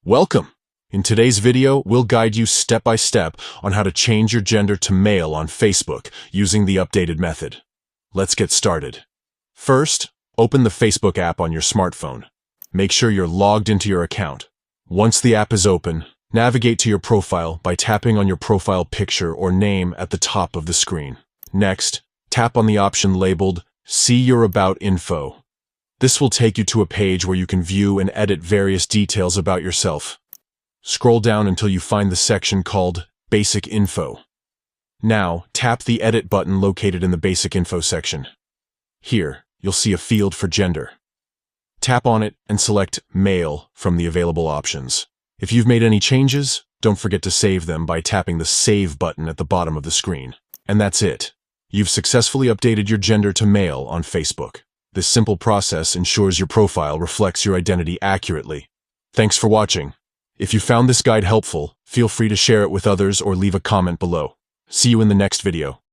Welcome! In today's video, we'll guide you step by step on how to change your gender to male on Facebook using the updated method. Let's get started. First, open the Facebook app on your smartphone. Make sure you're logged into your account. Once the app is open, navigate to your profile by tapping on your profile picture or name at the top of the screen. Next, tap on the option labeled See Your About Info. This will take you to a page where you can view and edit various details about yourself. Scroll down until you find the section called Basic Info. Now, tap the Edit button located in the Basic Info section. Here, you'll see a field for gender. Tap on it and select Male from the available options. If you've made any changes, don't forget to save them by tapping the Save button at the bottom of the screen. And that's it. You've successfully updated your gender to male on Facebook. This simple process ensures your profile reflects your identity accurately. Thanks for watching. If you found this guide helpful, feel free to share it with others or leave a comment below. See you in the next video.